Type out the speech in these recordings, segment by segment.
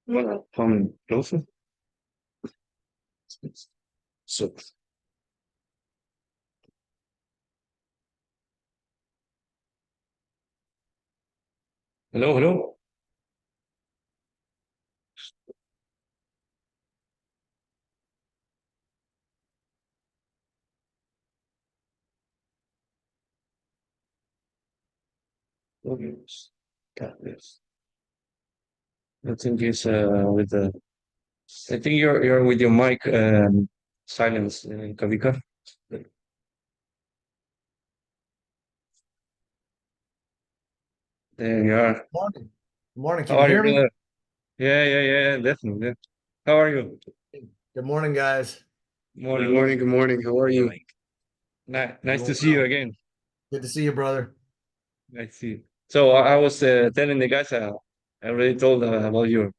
Wanna come closer? So, hello, hello. Okay. Got this. I think it's with the. I think you're with your mic silence, Kavika. There you are. Morning. Morning. How Can you are you, hear me? brother? Yeah, definitely. How are you? Good morning, guys. Morning, morning, good morning. How are you? Nice to Doing see you well. again. Good to see you, brother. I see. So I was telling the guys, I already told about your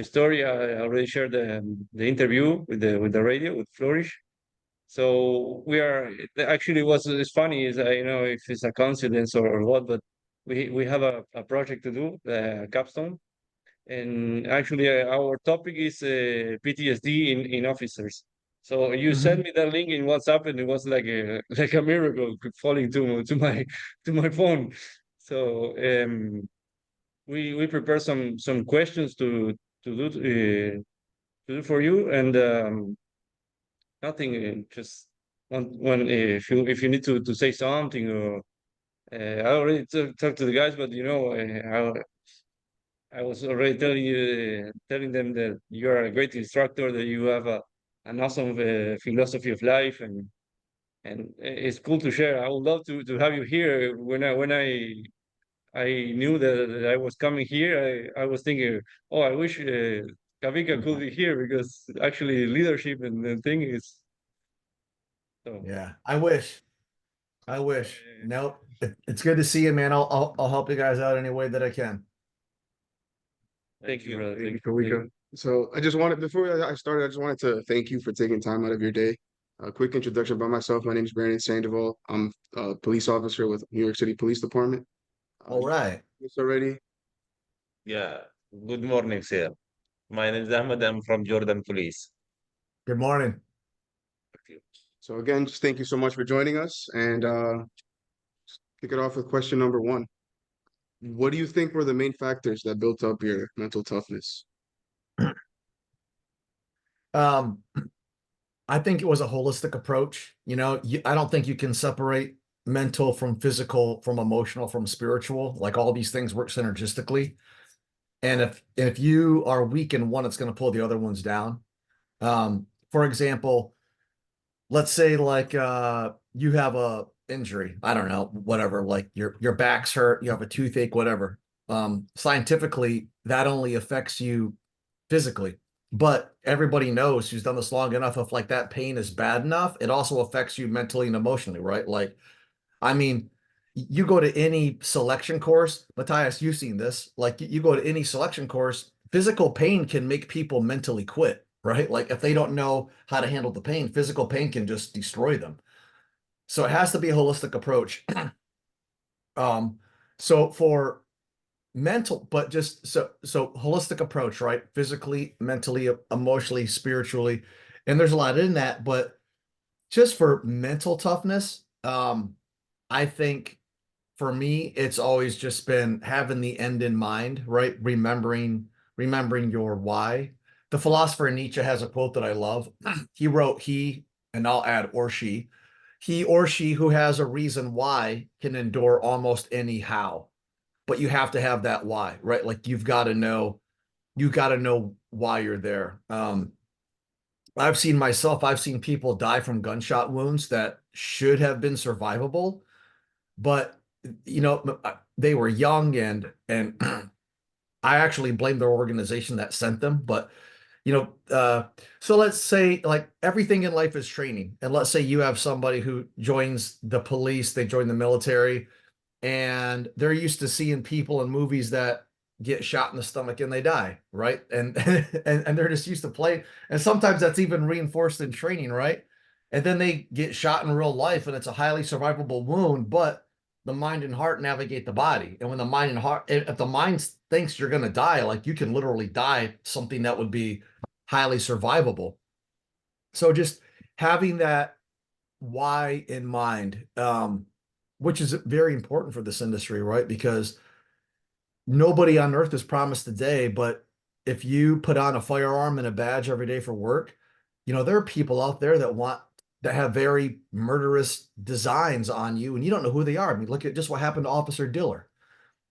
story. I already shared the interview with the radio with Flourish. So we are actually what's is funny is I know if it's a coincidence or what, but we have a project to do, capstone, and actually our topic is PTSD in officers. So you sent Hmm. me that link in WhatsApp, and it was like a like a miracle falling to my to my phone. So we prepare some questions to do for you, and nothing. Just one if you need to say something or I already talked to the guys, but you know I was already telling them that you are a great instructor, that you have an awesome philosophy of life, and it's cool to share. I would love to have you here. I knew that I was coming here, I was thinking, oh, I wish Kavika could be here because actually leadership and the thing is so. Yeah, I wish. I wish. Nope. It's good to see you, man. I'll help you guys out any way that I can. Thank you, brother. Thank you, Thank you. Kawika. So I just wanted, before I started, I just wanted to thank you for taking time out of your day. A quick introduction about myself. My name is Brandon Sandoval. I'm a police officer with New York City Police Department. All right. This already. Yeah, good morning, sir. My name is Ahmed. I'm from Jordan Police. Good morning. So again, just thank you so much for joining us, and kick it off with question number one. What do you think were the main factors that built up your mental toughness? Um, I think it was a holistic approach. I don't think you can separate mental from physical, from emotional, from spiritual. Like all these things work synergistically. And if you are weak in one, it's going to pull the other ones down. For example, let's say like you have a injury, I don't know, whatever, like your back's hurt, you have a toothache, whatever. Scientifically, that only affects you physically. But everybody knows who's done this long enough, if like that pain is bad enough, it also affects you mentally and emotionally, right? Like, I mean, you go to any selection course, Matthias, you've seen this. Like you go to any selection course, physical pain can make people mentally quit, right? Like if they don't know how to handle the pain, physical pain can just destroy them. So it has to be a holistic approach. Um, so for mental, but just so holistic approach, right? Physically, mentally, emotionally, spiritually, and there's a lot in that, but just for mental toughness, I think for me, it's always just been having the end in mind, right? Remembering your why. The philosopher Nietzsche has a quote that I love. He wrote, and I'll add he or she who has a reason why can endure almost any how. But you have to have that why, right? Like you got to know why you're there. I've seen people die from gunshot wounds that should have been survivable, but they were young and I actually blame their organization that sent them. But so let's say like everything in life is training, and let's say you have somebody who joins the police, they join the military, and they're used to seeing people in movies that get shot in the stomach and they die, right? And and they're just used to play, and sometimes that's even reinforced in training, right? and then they get shot in real life and it's a highly survivable wound, but the mind and heart navigate the body. And when the mind and heart, if the mind thinks you're going to die, like you can literally die something that would be highly survivable. So just having that why in mind, which is very important for this industry, right? Because nobody on earth is promised a day, but if you put on a firearm and a badge every day for work, there are people out there that have very murderous designs on you, and you don't know who they are. I mean, look at just what happened to Officer Diller.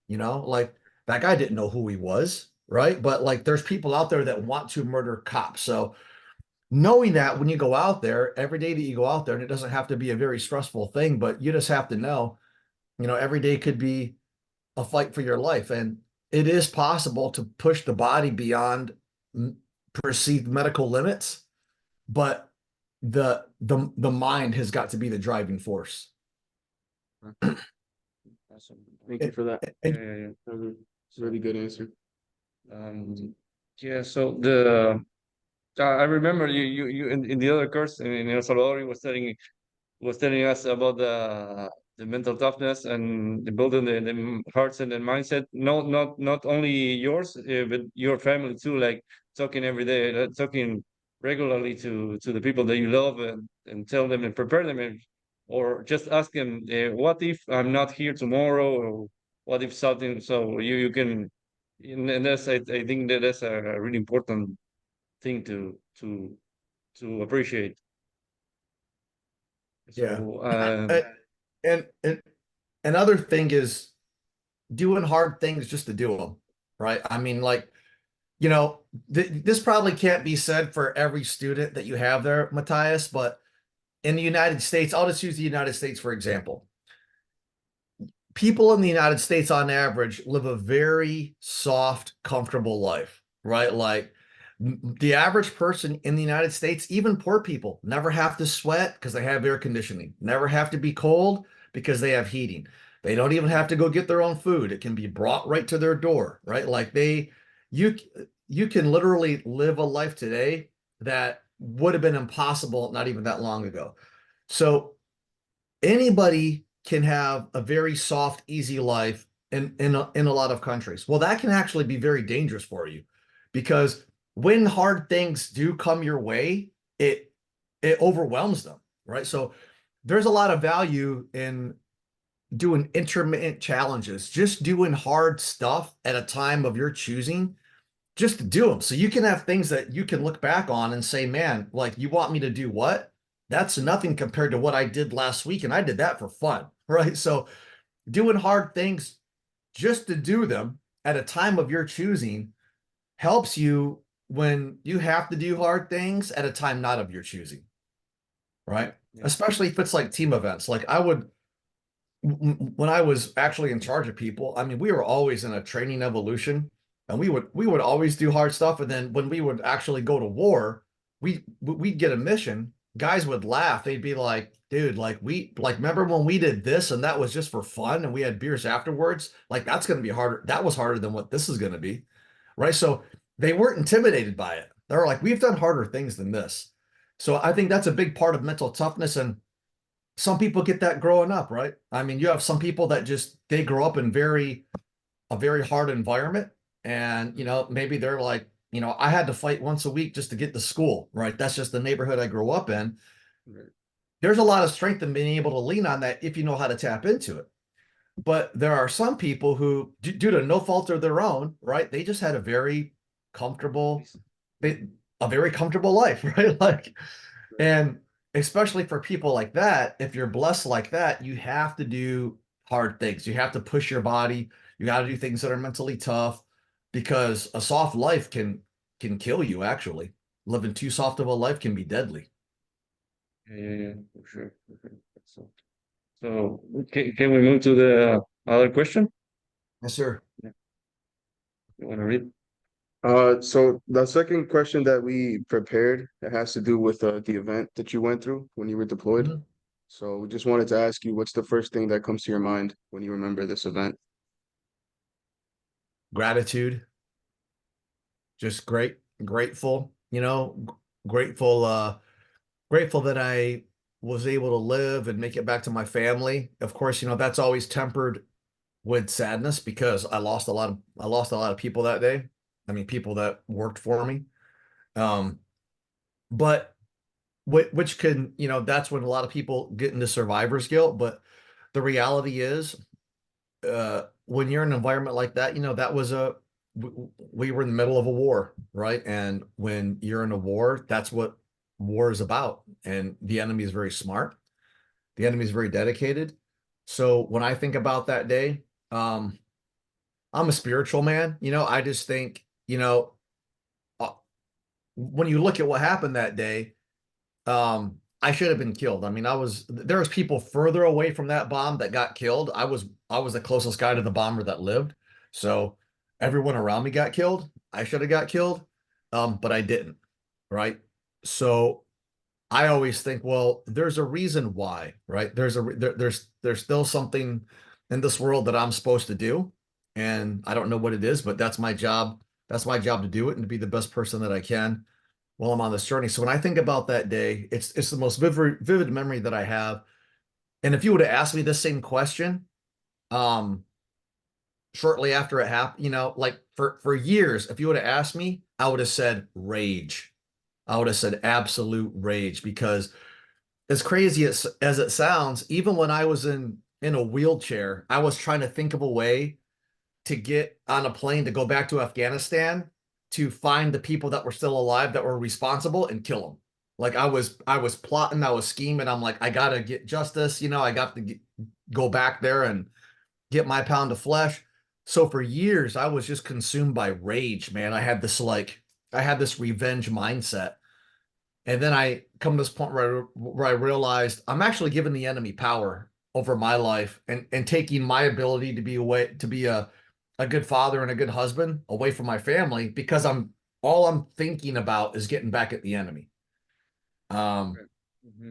Like that guy didn't know who he was, right? But like there's people out there that want to murder cops. So knowing that when you go out there, every day that you go out there, and it doesn't have to be a very stressful thing, but you just have to know, every day could be a fight for your life. And it is possible to push the body beyond perceived medical limits, but the mind has got to be the driving force. Awesome. Thank you for that. Yeah, And yeah, yeah. That was a really good answer. Yeah, so I remember you in the other course in El Salvador, you was telling us about the mental toughness and the building the hearts and the mindset. No, not only yours, but your family too. Like talking every day, talking regularly to the people that you love, and tell them and prepare them, or just ask them, what if I'm not here tomorrow, or what if something? So you can, and that's I think that's a really important thing to appreciate. yeah. So And another thing is doing hard things just to do them, right? I mean, like, this probably can't be said for every student that you have there, Matthias, but in the United States, I'll just use the United States for example. People in the United States on average live a very soft, comfortable life, right? Like the average person in the United States, even poor people, never have to sweat because they have air conditioning, never have to be cold because they have heating. They don't even have to go get their own food. It can be brought right to their door, right? Like you can literally live a life today that would have been impossible not even that long ago. So anybody can have a very soft, easy life in a lot of countries. Well, that can actually be very dangerous for you because when hard things do come your way, it overwhelms them, right? So there's a lot of value in doing intermittent challenges, just doing hard stuff at a time of your choosing, just to do them. So you can have things that you can look back on and say, man, like you want me to do what? That's nothing compared to what I did last week. And I did that for fun, right? So doing hard things just to do them at a time of your choosing helps you when you have to do hard things at a time not of your choosing, right? yeah. Especially if it's like team events. Like when I was actually in charge of people, I mean, we were always in a training evolution and we would always do hard stuff. And then when we would actually go to war, we'd get a mission. Guys would laugh. They'd be like, dude, remember when we did this and that was just for fun and we had beers afterwards? Like that's going to be harder. That was harder than what this is going to be. Right. So they weren't intimidated by it. They were like, we've done harder things than this. So I think that's a big part of mental toughness. And some people get that growing up, right? I mean, you have some people that they grow up in a very hard environment. And, maybe they're like, I had to fight once a week just to get to school, right? That's just the neighborhood I grew up in. Right. There's a lot of strength in being able to lean on that if you know how to tap into it. But there are some people who, due to no fault of their own, right? They just had a very comfortable life, right? Like, and especially for people like that, if you're blessed like that, you have to do hard things. You have to push your body. You got to do things that are mentally tough because a soft life can kill you, actually. Living too soft of a life can be deadly. Yeah, for sure. So can we move to the other question? Yes, sir. You want to read? So the second question that we prepared, it has to do with the event that you went through when you were deployed. Mhm. So we just wanted to ask you, what's the first thing that comes to your mind when you remember this event? Gratitude. Just grateful, grateful that I was able to live and make it back to my family, of course, that's always tempered with sadness because I lost a lot of people that day. I mean, people that worked for me. But which can, that's when a lot of people get into survivor's guilt. But the reality is, when you're in an environment like that, that was we were in the middle of a war, right? And when you're in a war, that's what war is about. And the enemy is very smart. The enemy is very dedicated. So when I think about that day, I'm a spiritual man. I just think, when you look at what happened that day, I should have been killed. I mean, there was people further away from that bomb that got killed. I was the closest guy to the bomber that lived. So everyone around me got killed. I should have got killed. But I didn't. Right. So I always think, well, there's a reason why, right? There's still something in this world that I'm supposed to do. And I don't know what it is, but that's my job. That's my job to do it and to be the best person that I can while I'm on this journey. So when I think about that day, it's the most vivid memory that I have. And if you would have asked me this same question, shortly after it happened, like for years, if you would have asked me, I would have said rage. I would have said absolute rage, because as crazy as it sounds, even when I was in a wheelchair, I was trying to think of a way to get on a plane to go back to Afghanistan to find the people that were still alive that were responsible and kill them. Like I was plotting, I was scheming. I'm like, I gotta get justice. I got to go back there and get my pound of flesh. So for years, I was just consumed by rage, man. I had this revenge mindset. And then I come to this point where I realized I'm actually giving the enemy power over my life and taking my ability to be a good father and a good husband away from my family, because all I'm thinking about is getting back at the enemy. And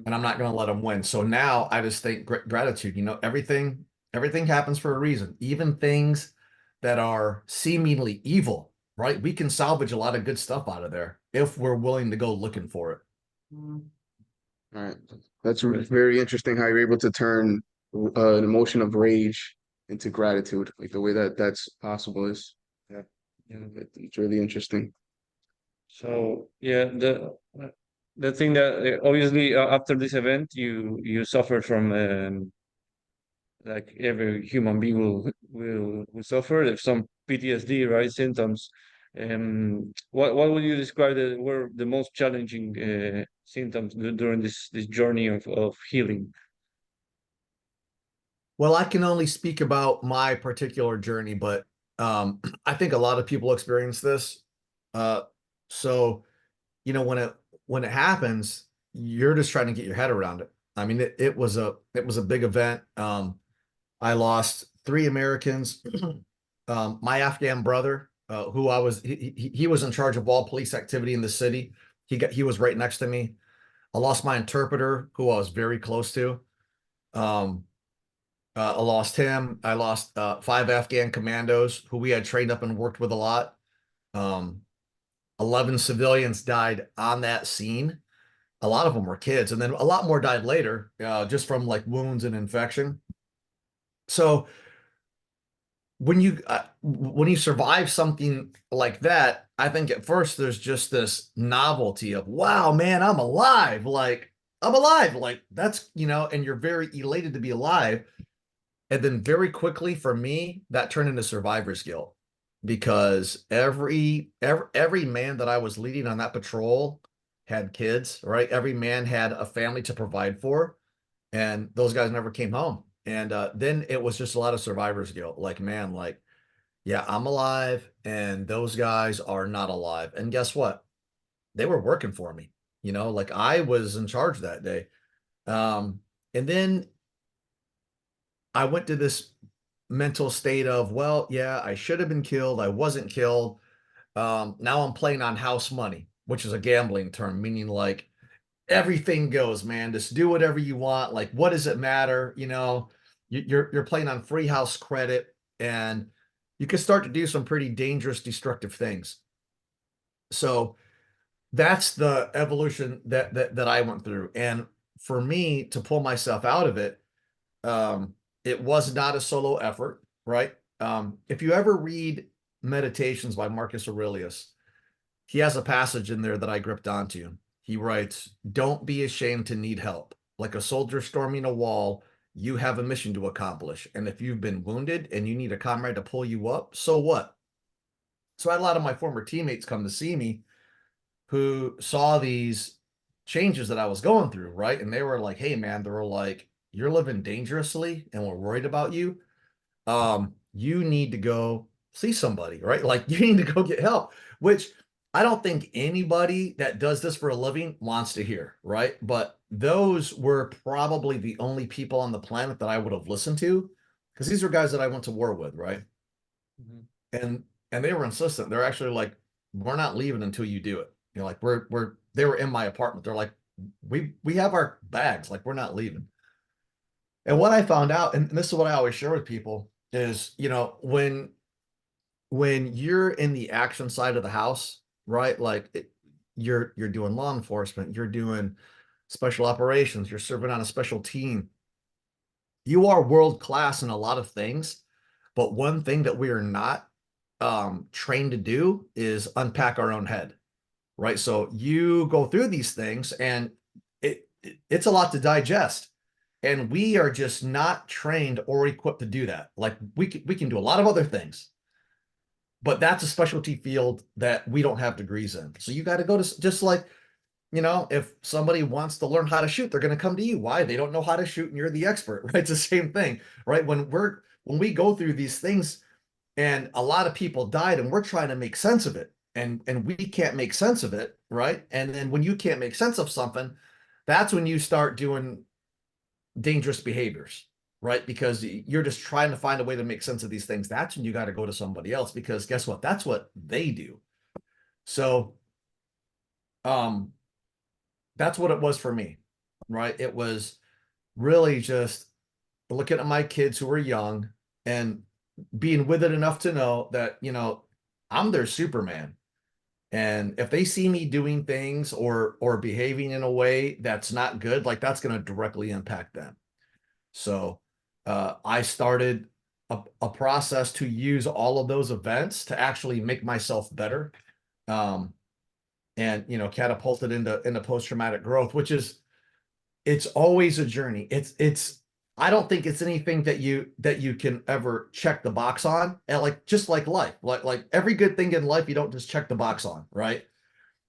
I'm not going to let them win. So now I just think gratitude, everything happens for a reason, even things that are seemingly evil, right? We can salvage a lot of good stuff out of there if we're willing to go looking for it. All right. That's very interesting how you're able to turn an emotion of rage into gratitude, like the way that's possible is. Yeah. It's really interesting. So yeah, the thing that obviously after this event you suffer from, like every human being will suffer if some PTSD, right, symptoms. What would you describe that were the most challenging symptoms during this journey of healing? Well, I can only speak about my particular journey, but I think a lot of people experience this. So, when it happens, you're just trying to get your head around it. I mean, it was a big event. I lost 3 Americans. My Afghan brother, who he was in charge of all police activity in the city. He was right next to me. I lost my interpreter, who I was very close to. I lost him. I lost 5 Afghan commandos who we had trained up and worked with a lot. 11 civilians died on that scene. A lot of them were kids, and then a lot more died later, just from like wounds and infection. So when you survive something like that, I think at first there's just this novelty of, wow, man, I'm alive. Like I'm alive. Like that's, and you're very elated to be alive. And then very quickly for me, that turned into survivor's guilt, because every man that I was leading on that patrol had kids, right? Every man had a family to provide for, and those guys never came home. And then it was just a lot of survivor's guilt. Like, man, like, yeah, I'm alive and those guys are not alive. And guess what? They were working for me, like I was in charge that day. And then I went to this mental state of, well, yeah, I should have been killed. I wasn't killed. Now I'm playing on house money, which is a gambling term, meaning like everything goes, man. Just do whatever you want. Like, what does it matter? You're playing on free house credit, and you can start to do some pretty dangerous, destructive things. So that's the evolution that I went through. And for me to pull myself out of it, it was not a solo effort, right? If you ever read Meditations by Marcus Aurelius, he has a passage in there that I gripped onto. He writes, "Don't be ashamed to need help. Like a soldier storming a wall, you have a mission to accomplish. And if you've been wounded and you need a comrade to pull you up, so what?" So I had a lot of my former teammates come to see me who saw these changes that I was going through, right? And they were like, "Hey, man," they were like, "You're living dangerously and we're worried about you. You need to go see somebody," right? Like you need to go get help, which I don't think anybody that does this for a living wants to hear, right? But those were probably the only people on the planet that I would have listened to, because these are guys that I went to war with, right? Mhm. And they were insistent. They're actually like, "We're not leaving until you do it." You know, like they were in my apartment. They're like, we have our bags, like we're not leaving. And what I found out, and this is what I always share with people, is, you know, when you're in the action side of the house, right? Like you're doing law enforcement, you're doing special operations, you're serving on a special team. You are world class in a lot of things, but one thing that we are not trained to do is unpack our own head, right? So you go through these things, and it's a lot to digest. And we are just not trained or equipped to do that. Like we can do a lot of other things, but that's a specialty field that we don't have degrees in. So you got to go to, just like, you know, if somebody wants to learn how to shoot, they're going to come to you. Why? They don't know how to shoot and you're the expert, right? It's the same thing, right? When we go through these things, and a lot of people died, and we're trying to make sense of it, and we can't make sense of it, right? And then when you can't make sense of something, that's when you start doing dangerous behaviors, right? Because you're just trying to find a way to make sense of these things. That's when you got to go to somebody else, because guess what? That's what they do. So, that's what it was for me, right? It was really just looking at my kids who were young and being with it enough to know that, you know, I'm their Superman. And if they see me doing things or behaving in a way that's not good, like that's going to directly impact them. So I started a process to use all of those events to actually make myself better. And you know, catapulted into post-traumatic growth, which is, it's always a journey. It's I don't think it's anything that you can ever check the box on. And like, just like life, like every good thing in life, you don't just check the box on, right?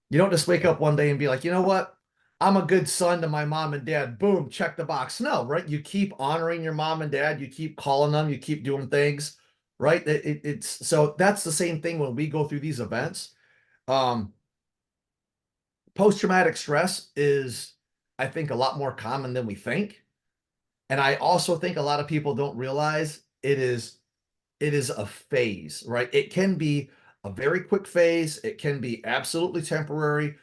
You don't just wake up one day and be like, "You know what? I'm a good son to my mom and dad." Boom, check the box. No, right? You keep honoring your mom and dad, you keep calling them, you keep doing things, right? It's so that's the same thing when we go through these events. Um, Post-traumatic stress is, I think, a lot more common than we think. And I also think a lot of people don't realize it is a phase, right? It can be a very quick phase, it can be absolutely temporary,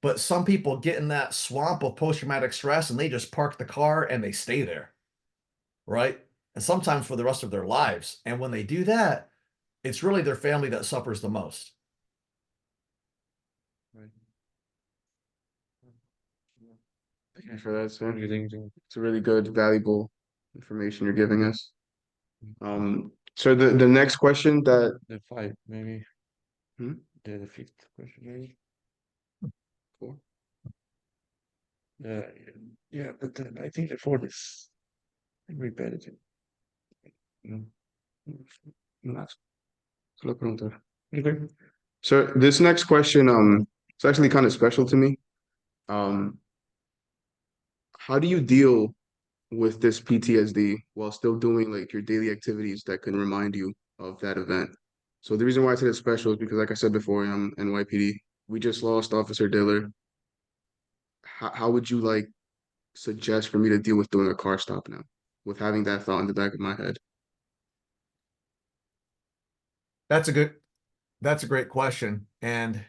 but some people get in that swamp of post-traumatic stress and they just park the car and they stay there, right? And sometimes for the rest of their lives. And when they do that, it's really their family that suffers the most. Right. Thank you for that, sir. What do you think? It's a really good, valuable information you're giving us. So the next question that The five, maybe. Hmm? The fifth question, maybe. Four? Uh, yeah, but then I think the fourth is repetitive. No. No, solo preguntar. Okay. So this next question, it's actually kind of special to me. Um, how do you deal with this PTSD while still doing like your daily activities that can remind you of that event? So the reason why I said it's special is because, like I said before, I'm NYPD. We just lost Officer Diller. How would you like suggest for me to deal with doing a car stop now, with having that thought in the back of my head? That's a good, that's a great question. And,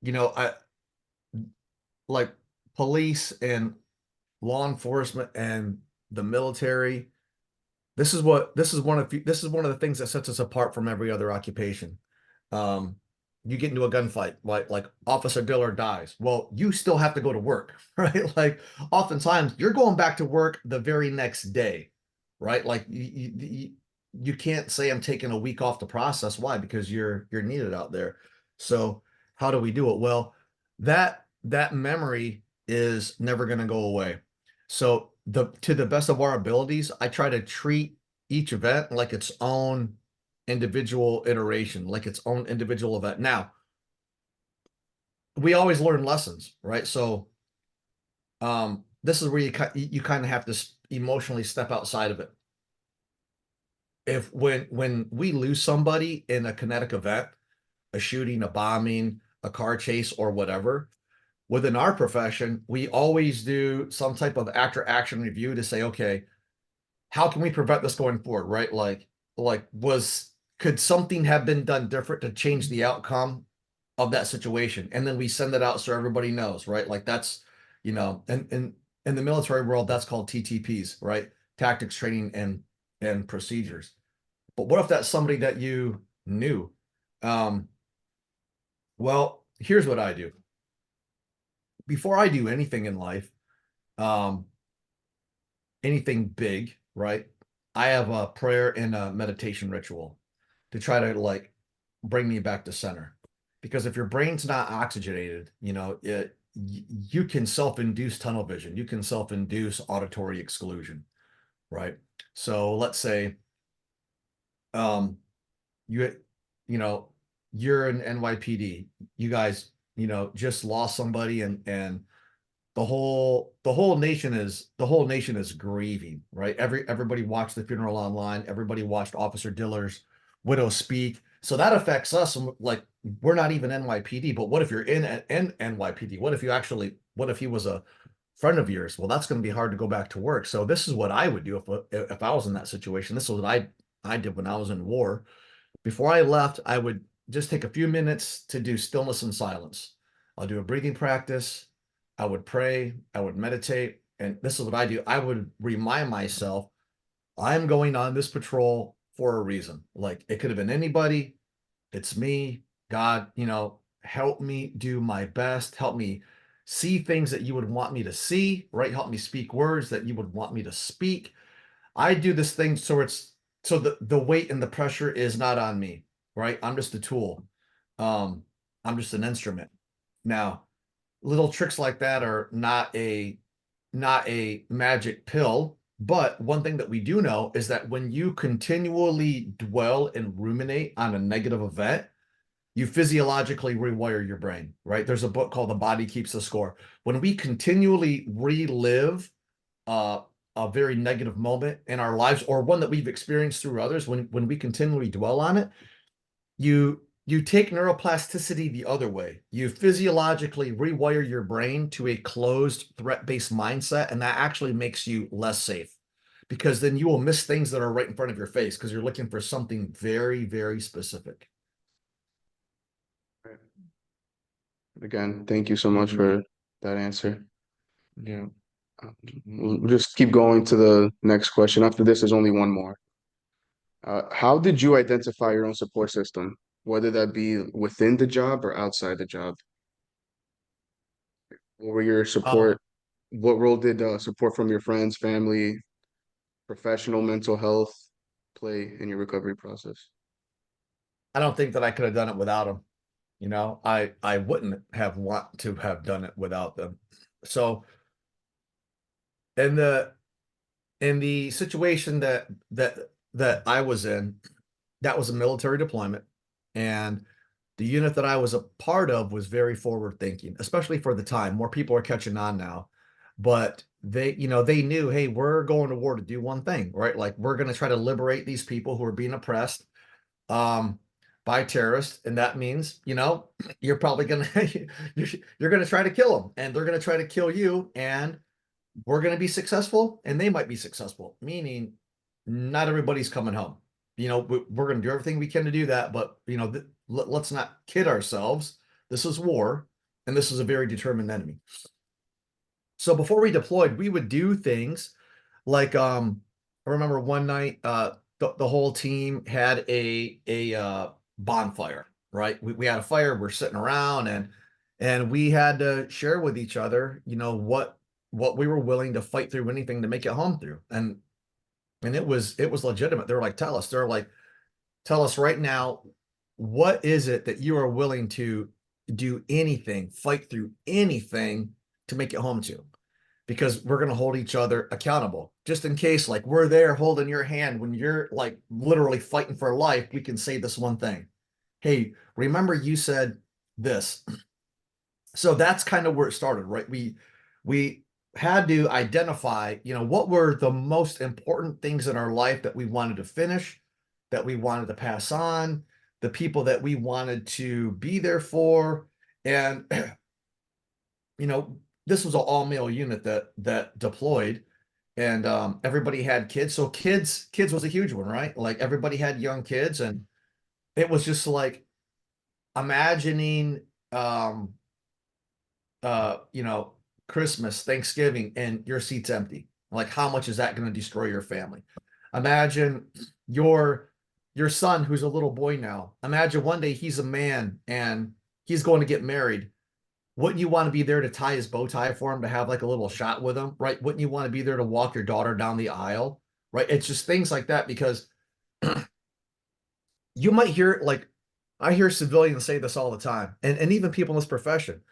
you know, I like police and law enforcement and the military. This is one of the things that sets us apart from every other occupation. Um, you get into a gunfight, like Officer Diller dies. Well, you still have to go to work, right? Like oftentimes you're going back to work the very next day, right? Like you can't say I'm taking a week off to process. Why? Because you're needed out there. So how do we do it? Well, that memory is never going to go away. So to the best of our abilities, I try to treat each event like its own individual iteration, like its own individual event. Now, we always learn lessons, right? So this is where you kind of have to emotionally step outside of it. If when we lose somebody in a kinetic event, a shooting, a bombing, a car chase, or whatever, within our profession, we always do some type of after action review to say, okay, how can we prevent this going forward, right? Could something have been done different to change the outcome of that situation? And then we send it out so everybody knows, right? Like that's, and in the military world, that's called TTPs, right? Tactics, training, and procedures. But what if that's somebody that you knew? Well, here's what I do. Before I do anything in life, anything big, right? I have a prayer and a meditation ritual to try to like bring me back to center. Because if your brain's not oxygenated, you can self-induce tunnel vision. You can self-induce auditory exclusion, right? So let's say you you're in NYPD. You guys, just lost somebody and the whole nation is grieving, right? Everybody watched the funeral online. Everybody watched Officer Diller's widow speak. So that affects us. Like we're not even NYPD, but what if you're in NYPD? What if he was a friend of yours? Well, that's going to be hard to go back to work. So this is what I would do if I was in that situation. This is what I did when I was in war. Before I left, I would just take a few minutes to do stillness and silence. I'll do a breathing practice. I would pray, I would meditate, and this is what I do. I would remind myself, I'm going on this patrol for a reason. Like it could have been anybody. It's me. God, help me do my best. Help me see things that you would want me to see, right? Help me speak words that you would want me to speak. I do this thing so the weight and the pressure is not on me, right? I'm just a tool. I'm just an instrument. Now, little tricks like that are not a magic pill, but one thing that we do know is that when you continually dwell and ruminate on a negative event, you physiologically rewire your brain, right? There's a book called The Body Keeps the Score. When we continually relive a very negative moment in our lives, or one that we've experienced through others, when we continually dwell on it, you take neuroplasticity the other way. You physiologically rewire your brain to a closed threat-based mindset, and that actually makes you less safe because then you will miss things that are right in front of your face because you're looking for something very, very specific. Again, thank you so much for that answer. Yeah. We'll just keep going to the next question. After this, there's only one more. How did you identify your own support system, whether that be within the job or outside the job? What were your support? What role did support from your friends, family, professional mental health play in your recovery process? I don't think that I could have done it without them. I wouldn't have want to have done it without them. So in the situation that I was in, that was a military deployment, and the unit that I was a part of was very forward thinking, especially for the time. More people are catching on now, but they knew, hey, we're going to war to do one thing, right? Like we're going to try to liberate these people who are being oppressed by terrorists, and that means you're probably gonna you're gonna try to kill them, and they're gonna try to kill you, and we're gonna be successful, and they might be successful. Meaning, not everybody's coming home. We're gonna do everything we can to do that, but let's not kid ourselves. This is war, and this is a very determined enemy. So before we deployed, we would do things like I remember one night the whole team had a bonfire, right? We had a fire, we're sitting around, and we had to share with each other, you know, what we were willing to fight through, anything to make it home through. And it was legitimate. They were like, tell us right now, what is it that you are willing to do anything, fight through anything to make it home to? Because we're going to hold each other accountable. Just in case, like, we're there holding your hand when you're like literally fighting for life, we can say this one thing. Hey, remember you said this. So that's kind of where it started, right? We had to identify, you know, what were the most important things in our life that we wanted to finish, that we wanted to pass on, the people that we wanted to be there for. And, you know, this was an all-male unit that deployed, and everybody had kids. So kids was a huge one, right? Like, everybody had young kids, and it was just like imagining, you know, Christmas, Thanksgiving, and your seat's empty. Like, how much is that going to destroy your family? Imagine your son, who's a little boy now. Imagine one day he's a man and he's going to get married. Wouldn't you want to be there to tie his bow tie for him, to have like a little shot with him, right? Wouldn't you want to be there to walk your daughter down the aisle, right? It's just things like that, because you might hear, like, I hear civilians say this all the time, and even people in this profession.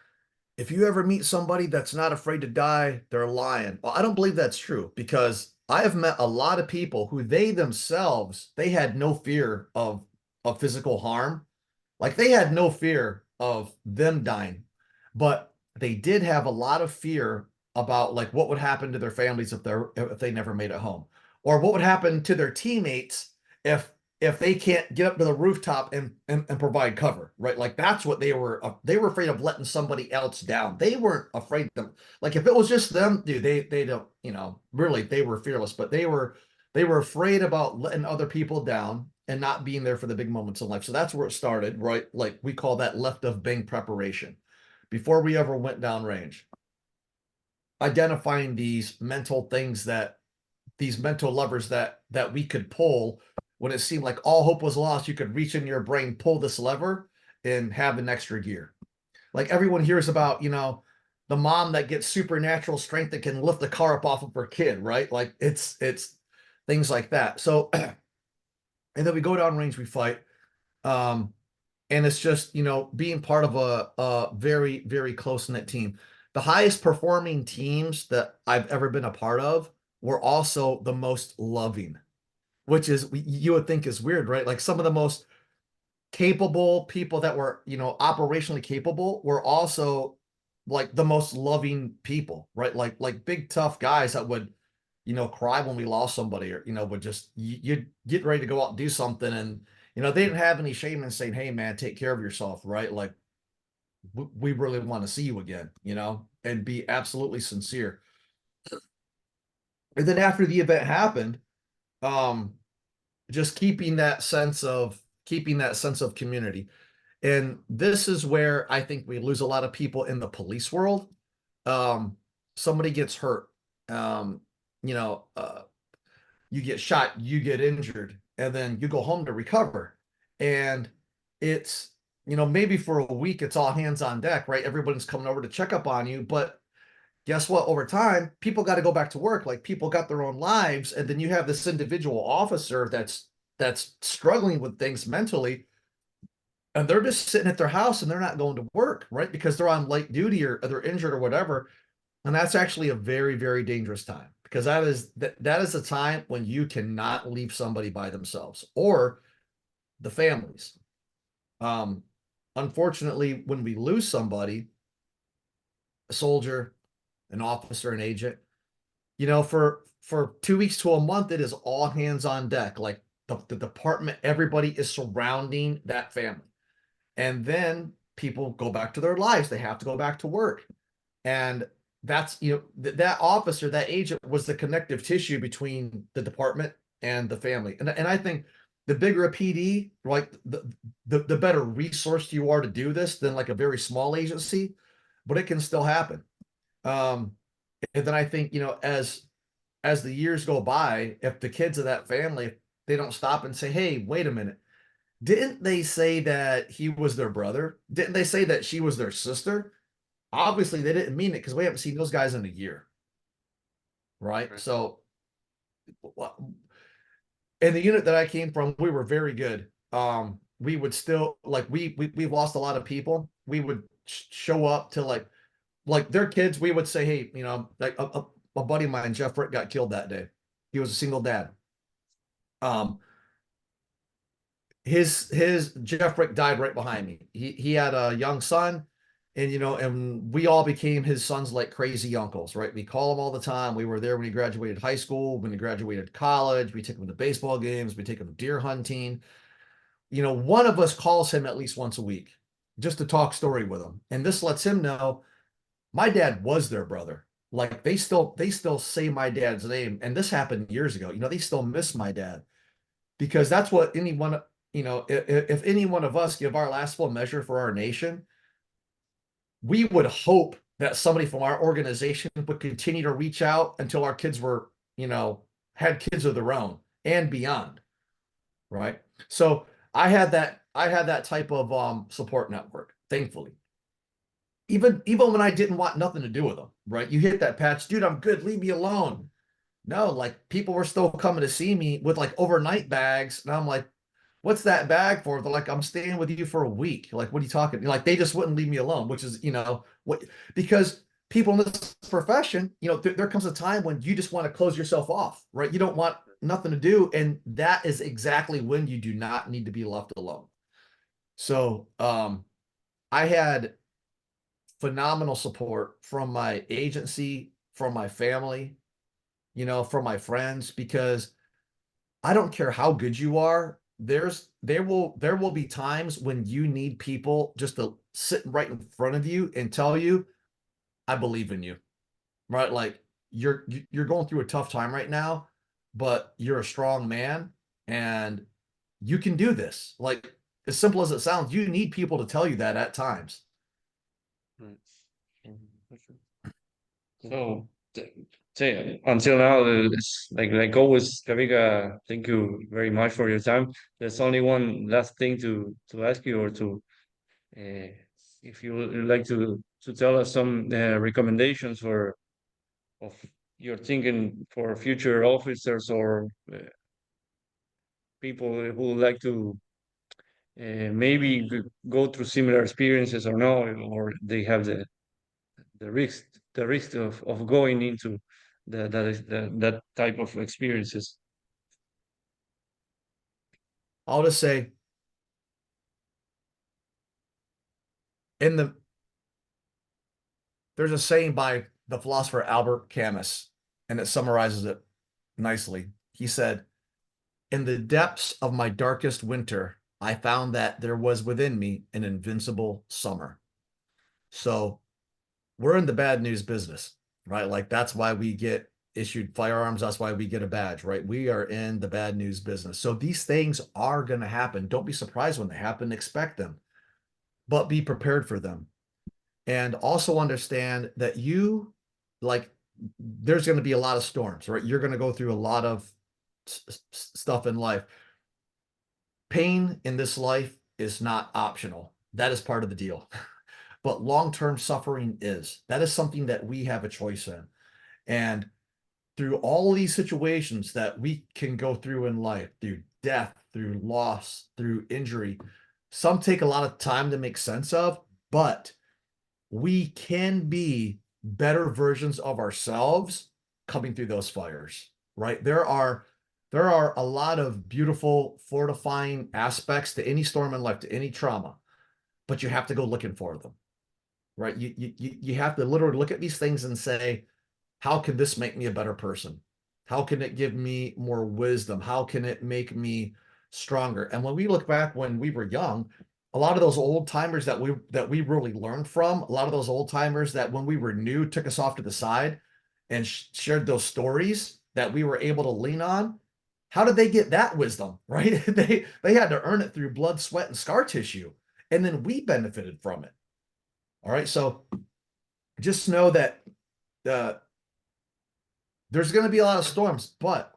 If you ever meet somebody that's not afraid to die, they're lying. Well, I don't believe that's true, because I have met a lot of people who they themselves, they had no fear of physical harm. Like, they had no fear of them dying, but they did have a lot of fear about, like, what would happen to their families if they never made it home, or what would happen to their teammates if they can't get up to the rooftop and provide cover, right? Like, that's what they were afraid of, letting somebody else down. They weren't afraid of them. Like, if it was just them, dude, they don't, you know, really, they were fearless, but they were afraid about letting other people down and not being there for the big moments in life. So that's where it started, right? Like, we call that left of Bing preparation. Before we ever went down range, identifying these mental things, these mental levers that we could pull when it seemed like all hope was lost. You could reach in your brain, pull this lever, and have an extra gear. Like, everyone hears about, you know, the mom that gets supernatural strength that can lift the car up off of her kid, right? Like, it's things like that. So, and then we go down range, we fight. And it's just, you know, being part of a very, very close-knit team. The highest performing teams that I've ever been a part of were also the most loving, which is, you would think is weird, right? Like, some of the most capable people that were, you know, operationally capable were also like the most loving people, right? Like big tough guys that would, you know, cry when we lost somebody, or, you know, would just, you'd get ready to go out and do something, and, you know, they didn't have any shame in saying, hey man, take care of yourself, right? Like, we really want to see you again, you know, and be absolutely sincere. And then after the event happened, just keeping that sense of community. And this is where I think we lose a lot of people in the police world. Somebody gets hurt, you know, you get shot, you get injured, and then you go home to recover. And it's, you know, maybe for a week, it's all hands on deck, right? Everybody's coming over to check up on you. But guess what? Over time, people got to go back to work. Like, people got their own lives. And then you have this individual officer that's struggling with things mentally, and they're just sitting at their house and they're not going to work, right? Because they're on light duty, or they're injured or whatever. And that's actually a very, very dangerous time, because that is a time when you cannot leave somebody by themselves, or the families. Unfortunately, when we lose somebody, a soldier, an officer, an agent, you know, for 2 weeks to a month, it is all hands on deck. Like, the department, everybody is surrounding that family. And then people go back to their lives. They have to go back to work. And that's, you know, that officer, that agent was the connective tissue between the department and the family. And I think the bigger a PD, like, the better resourced you are to do this than like a very small agency, but it can still happen. And then I think, you know, as the years go by, if the kids of that family, they don't stop and say, hey, wait a minute, Didn't they say that he was their brother? Didn't they say that she was their sister? Obviously, they didn't mean it because we haven't seen those guys in a year, right? Right. So, in the unit that I came from, we were very good. We would still like we've lost a lot of people. We would show up to like their kids. We would say, hey, you know, like a buddy of mine, Jeff Rick, got killed that day. He was a single dad. His Jeff Rick died right behind me. He had a young son, and you know, and we all became his sons like crazy uncles, right? We call him all the time. We were there when he graduated high school, when he graduated college. We take him to baseball games, we take him deer hunting. You know, one of us calls him at least once a week just to talk story with him. And this lets him know my dad was their brother. Like they still say my dad's name. And this happened years ago. You know, they still miss my dad because that's what anyone, you know, if any one of us give our last full measure for our nation, we would hope that somebody from our organization would continue to reach out until our kids were, you know, had kids of their own and beyond. Right. So I had that type of support network, thankfully. Even when I didn't want nothing to do with them, right? You hit that patch, dude, I'm good, leave me alone. No, like people were still coming to see me with like overnight bags. And I'm like, what's that bag for? They're like, I'm staying with you for a week. Like, what are you talking? Like, they just wouldn't leave me alone, which is, you know, what because people in this profession, you know, there comes a time when you just want to close yourself off, right? You don't want nothing to do. And that is exactly when you do not need to be left alone. So I had phenomenal support from my agency, from my family, you know, from my friends, because I don't care how good you are. There will be times when you need people just to sit right in front of you and tell you, I believe in you. Right? Like you're going through a tough time right now, but you're a strong man and you can do this. Like as simple as it sounds, you need people to tell you that at times. Right. So, say until now, it's like always, Kavika, thank you very much for your time. There's only one last thing to ask you, or to if you would like to tell us some recommendations for of your thinking for future officers, or people who would like to maybe go through similar experiences, or no, or they have the risk the risk of going into that type of experiences. I'll just say in the there's a saying by the philosopher Albert Camus, and it summarizes it nicely. He said, in the depths of my darkest winter, I found that there was within me an invincible summer. So we're in the bad news business, right? Like that's why we get issued firearms. That's why we get a badge, right? We are in the bad news business. So these things are going to happen. Don't be surprised when they happen. Expect them, but be prepared for them. And also understand that you, like, there's going to be a lot of storms, right? You're going to go through a lot of stuff in life. Pain in this life is not optional. That is part of the deal. But long-term suffering is. That is something that we have a choice in. And through all of these situations that we can go through in life, through death, through loss, through injury, some take a lot of time to make sense of, but we can be better versions of ourselves coming through those fires, right? There are a lot of beautiful fortifying aspects to any storm in life, to any trauma, but you have to go looking for them, right? You have to literally look at these things and say, how can this make me a better person? How can it give me more wisdom? How can it make me stronger? And when we look back when we were young, a lot of those old timers that we really learned from, a lot of those old timers that when we were new took us off to the side and shared those stories that we were able to lean on. How did they get that wisdom, right? They had to earn it through blood, sweat, and scar tissue, and then we benefited from it. All right, so just know that there's going to be a lot of storms, but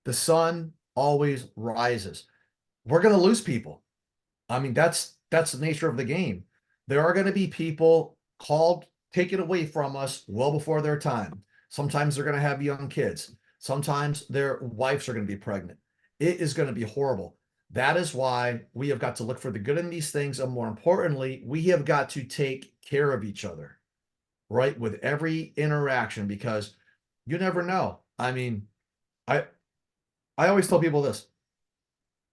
the sun always rises. We're going to lose people. I mean, that's the nature of the game. There are going to be people called, taken away from us well before their time. Sometimes they're going to have young kids. Sometimes their wives are going to be pregnant. It is going to be horrible. That is why we have got to look for the good in these things. And more importantly, we have got to take care of each other, right? With every interaction, because you never know. I mean, I always tell people this.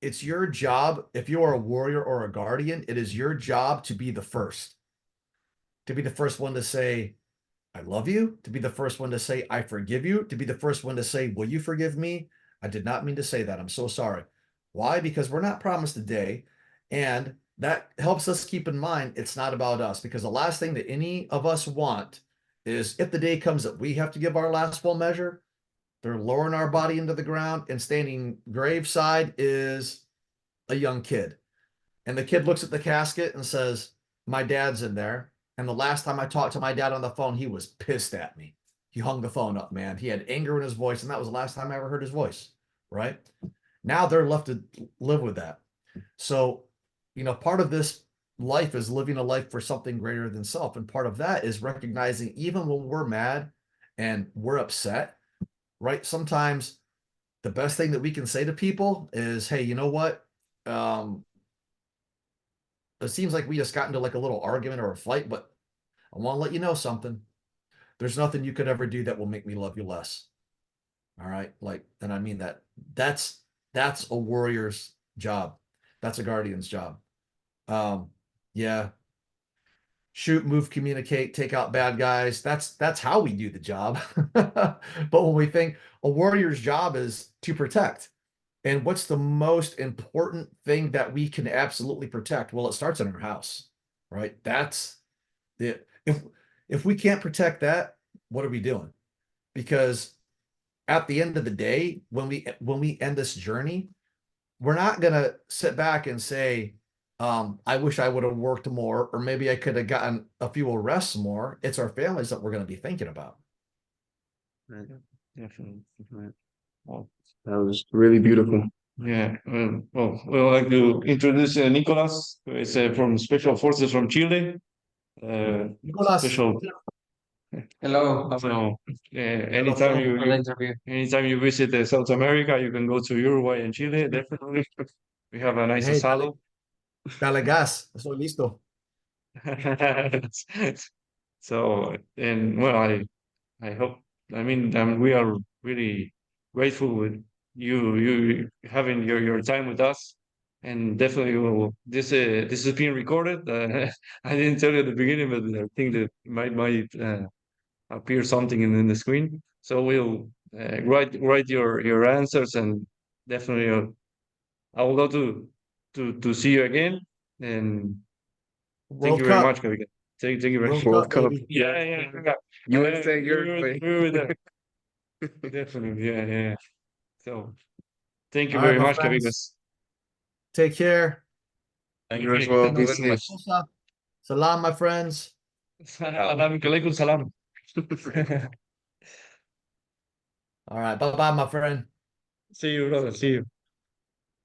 It's your job, if you are a warrior or a guardian, it is your job to be the first. To be the first one to say, I love you. To be the first one to say, I forgive you. To be the first one to say, will you forgive me? I did not mean to say that. I'm so sorry. Why? Because we're not promised a day. And that helps us keep in mind it's not about us. Because the last thing that any of us want is if the day comes that we have to give our last full measure, they're lowering our body into the ground, and standing graveside is a young kid. And the kid looks at the casket and says, my dad's in there. And the last time I talked to my dad on the phone, he was pissed at me. He hung the phone up, man. He had anger in his voice, and that was the last time I ever heard his voice, right? Now they're left to live with that. So, part of this life is living a life for something greater than self. And part of that is recognizing even when we're mad and we're upset, right? Sometimes the best thing that we can say to people is, hey, you know what? It seems like we just got into like a little argument or a fight, but I want to let you know something. There's nothing you could ever do that will make me love you less. All right. And I mean that. That's a warrior's job. That's a guardian's job. Yeah. Shoot, move, communicate, take out bad guys. That's how we do the job. But when we think a warrior's job is to protect, and what's the most important thing that we can absolutely protect? Well, it starts in our house, right? That's it. If we can't protect that, what are we doing? Because at the end of the day, when we end this journey, we're not gonna sit back and say, I wish I would have worked more, or maybe I could have gotten a few arrests more. It's our families that we're going to be thinking about. Right. Definitely. That was really beautiful. Yeah. Well, we'd like to introduce Nicolas, who is from Special Forces from Chile. Nicolas, Special. Hello, So, interview. anytime you visit South America, you can go to Uruguay and Chile. Definitely, we have a nice hey, asado. dale gas, estoy listo. So, and well, I hope. I mean, we are really grateful with you having your time with us, and definitely will. This is being recorded. I didn't tell you at the beginning, but I think that might appear something in the screen. So we'll write your answers, and definitely I will go to see you again. And thank World you very Cup, much, Kavika. Thank you very much. World Cup, baby. Yeah. USA, Uruguay. We were there. Definitely, yeah. So thank you All right, very my much, friends. Kavikas. Take care. Thank You as you. well. Thank Be you very safe. much. Salam, my friends. Alaikum salam. All right, bye-bye, my friend. See you, brother. See you.